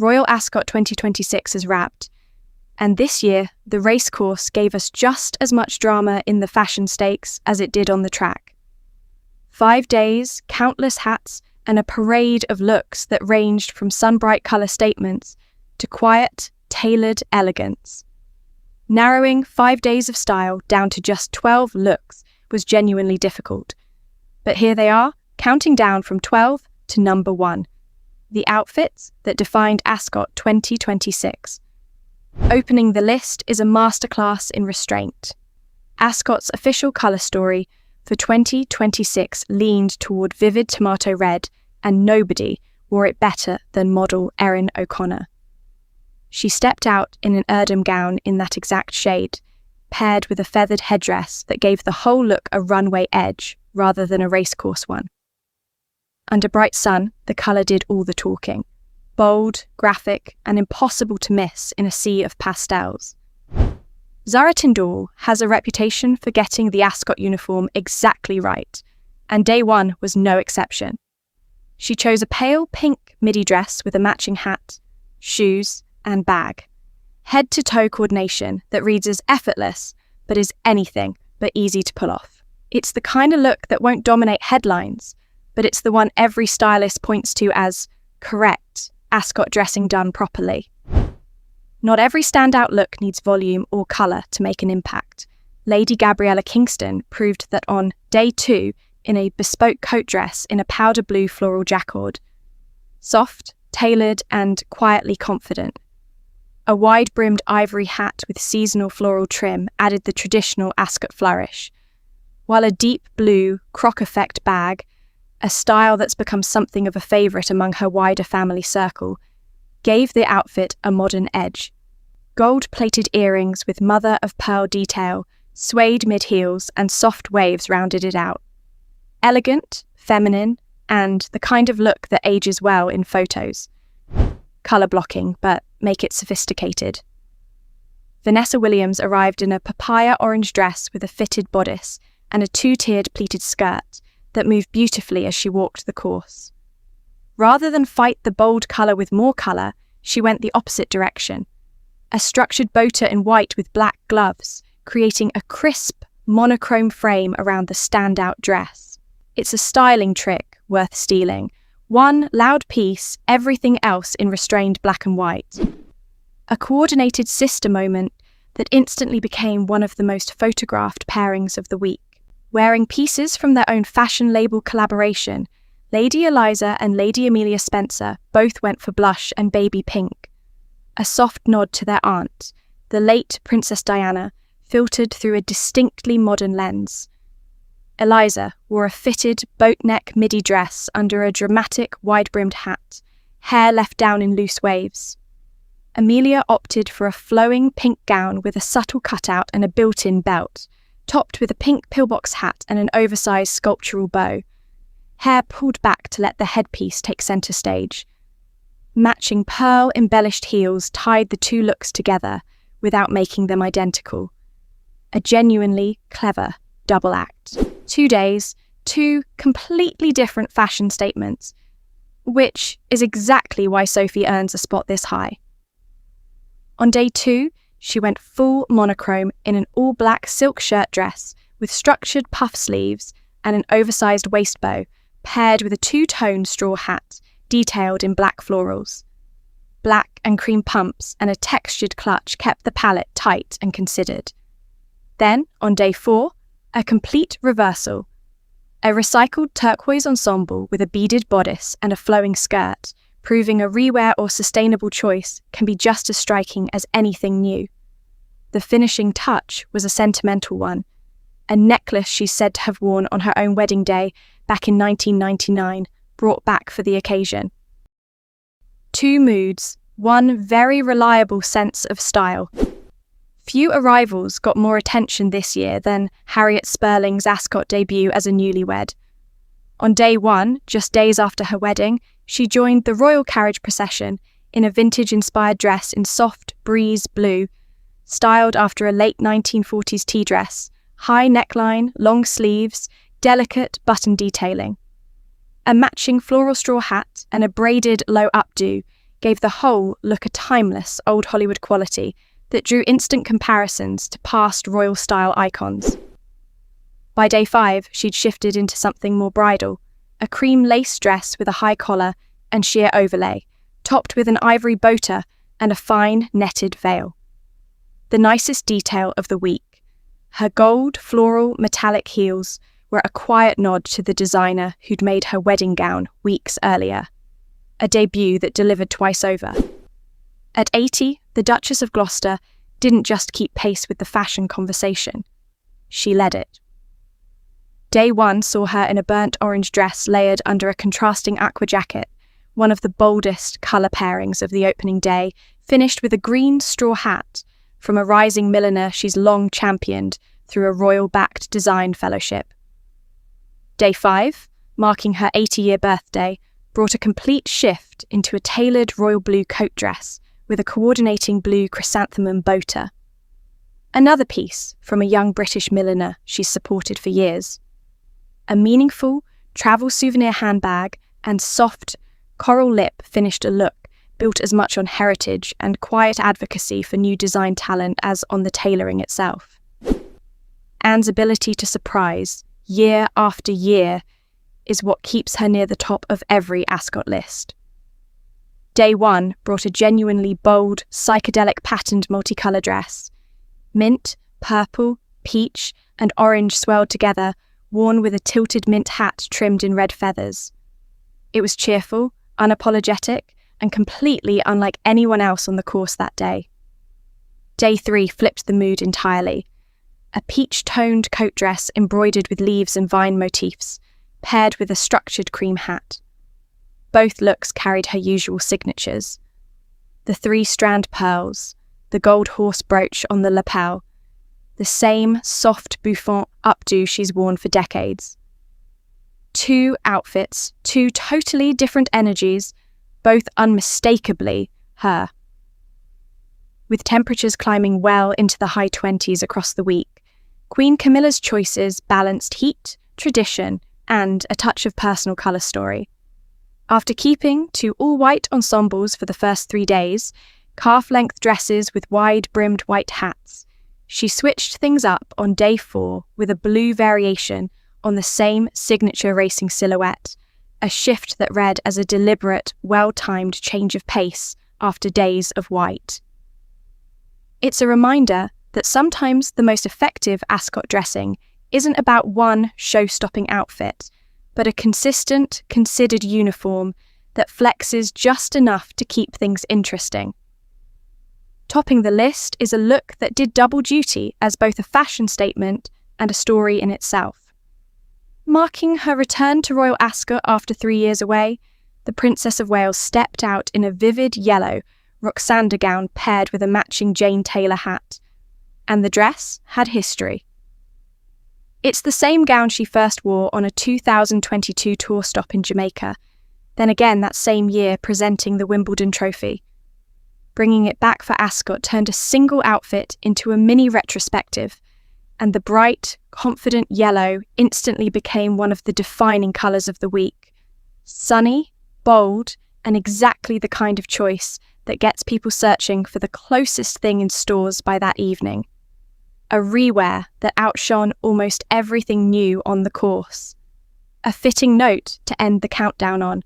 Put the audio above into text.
Royal Ascot 2026 is wrapped, and this year the racecourse gave us just as much drama in the fashion stakes as it did on the track. 5 days, countless hats, and a parade of looks that ranged from sunbright colour statements to quiet, tailored elegance. Narrowing 5 days of style down to just 12 looks was genuinely difficult. But here they are, counting down from 12 to number 1, the outfits that defined Ascot 2026. Opening the list is a masterclass in restraint. Ascot's official colour story for 2026 leaned toward vivid tomato red, and nobody wore it better than model Erin O'Connor. She stepped out in an Erdem gown in that exact shade, paired with a feathered headdress that gave the whole look a runway edge rather than a racecourse one. Under bright sun, the colour did all the talking. Bold, graphic, and impossible to miss in a sea of pastels. Zara Tindall has a reputation for getting the Ascot uniform exactly right, and day one was no exception. She chose a pale pink midi dress with a matching hat, shoes, and bag. Head-to-toe coordination that reads as effortless, but is anything but easy to pull off. It's the kind of look that won't dominate headlines, but it's the one every stylist points to as correct Ascot dressing done properly. Not every standout look needs volume or colour to make an impact. Lady Gabriella Kingston proved that on day 2 in a bespoke coat dress in a powder blue floral jacquard. Soft, tailored, and quietly confident. A wide-brimmed ivory hat with seasonal floral trim added the traditional Ascot flourish, while a deep blue croc-effect bag, a style that's become something of a favourite among her wider family circle, gave the outfit a modern edge. Gold-plated earrings with mother-of-pearl detail, suede mid-heels, and soft waves rounded it out. Elegant, feminine, and the kind of look that ages well in photos. Colour blocking, but make it sophisticated. Vanessa Williams arrived in a papaya orange dress with a fitted bodice and a 2-tiered pleated skirt that moved beautifully as she walked the course. Rather than fight the bold colour with more colour, she went the opposite direction. A structured boater in white with black gloves, creating a crisp, monochrome frame around the standout dress. It's a styling trick worth stealing. One loud piece, everything else in restrained black and white. A coordinated sister moment that instantly became one of the most photographed pairings of the week. Wearing pieces from their own fashion label collaboration, Lady Eliza and Lady Amelia Spencer both went for blush and baby pink. A soft nod to their aunt, the late Princess Diana, filtered through a distinctly modern lens. Eliza wore a fitted boat-neck midi dress under a dramatic wide-brimmed hat, hair left down in loose waves. Amelia opted for a flowing pink gown with a subtle cutout and a built-in belt, topped with a pink pillbox hat and an oversized sculptural bow. Hair pulled back to let the headpiece take centre stage. Matching pearl-embellished heels tied the two looks together without making them identical. A genuinely clever double act. 2 days, 2 completely different fashion statements, which is exactly why Sophie earns a spot this high. On day 2, she went full monochrome in an all-black silk shirt dress with structured puff sleeves and an oversized waist bow, paired with a 2-tone straw hat detailed in black florals. Black and cream pumps and a textured clutch kept the palette tight and considered. Then, on day 4, a complete reversal. A recycled turquoise ensemble with a beaded bodice and a flowing skirt, proving a rewear or sustainable choice can be just as striking as anything new. The finishing touch was a sentimental one, a necklace she's said to have worn on her own wedding day back in 1999, brought back for the occasion. 2 moods, 1 very reliable sense of style. Few arrivals got more attention this year than Harriet Sperling's Ascot debut as a newlywed. On day 1, just days after her wedding, she joined the royal carriage procession in a vintage-inspired dress in soft breeze blue, styled after a late 1940s tea dress, high neckline, long sleeves, delicate button detailing. A matching floral straw hat and a braided low updo gave the whole look a timeless old Hollywood quality that drew instant comparisons to past royal-style icons. By day 5, she'd shifted into something more bridal, a cream lace dress with a high collar and sheer overlay, topped with an ivory boater and a fine netted veil. The nicest detail of the week, her gold, floral, metallic heels were a quiet nod to the designer who'd made her wedding gown weeks earlier, a debut that delivered twice over. At 80, the Duchess of Gloucester didn't just keep pace with the fashion conversation, she led it. Day 1 saw her in a burnt orange dress layered under a contrasting aqua jacket, one of the boldest colour pairings of the opening day, finished with a green straw hat from a rising milliner she's long championed through a royal-backed design fellowship. Day 5, marking her 80-year birthday, brought a complete shift into a tailored royal blue coat dress with a coordinating blue chrysanthemum boater. Another piece from a young British milliner she's supported for years. A meaningful travel souvenir handbag and soft coral lip finished a look built as much on heritage and quiet advocacy for new design talent as on the tailoring itself. Anne's ability to surprise, year after year, is what keeps her near the top of every Ascot list. Day 1 brought a genuinely bold, psychedelic patterned multicolour dress. Mint, purple, peach, and orange swirled together, worn with a tilted mint hat trimmed in red feathers. It was cheerful, unapologetic, and completely unlike anyone else on the course that day. Day 3 flipped the mood entirely. A peach-toned coat dress embroidered with leaves and vine motifs, paired with a structured cream hat. Both looks carried her usual signatures. The 3-strand pearls, the gold horse brooch on the lapel, the same soft bouffant updo she's worn for decades. 2 outfits, 2 totally different energies, both unmistakably her. With temperatures climbing well into the high 20s across the week, Queen Camilla's choices balanced heat, tradition, and a touch of personal colour story. After keeping to all-white ensembles for the first 3 days, calf-length dresses with wide-brimmed white hats, she switched things up on day 4 with a blue variation on the same signature racing silhouette, a shift that read as a deliberate, well-timed change of pace after days of white. It's a reminder that sometimes the most effective Ascot dressing isn't about one show-stopping outfit, but a consistent, considered uniform that flexes just enough to keep things interesting. Topping the list is a look that did double duty as both a fashion statement and a story in itself. Marking her return to Royal Ascot after 3 years away, the Princess of Wales stepped out in a vivid yellow Roxanda gown paired with a matching Jane Taylor hat, and the dress had history. It's the same gown she first wore on a 2022 tour stop in Jamaica, then again that same year presenting the Wimbledon trophy. Bringing it back for Ascot turned a single outfit into a mini retrospective, and the bright, confident yellow instantly became one of the defining colours of the week. Sunny, bold, and exactly the kind of choice that gets people searching for the closest thing in stores by that evening. A rewear that outshone almost everything new on the course. A fitting note to end the countdown on,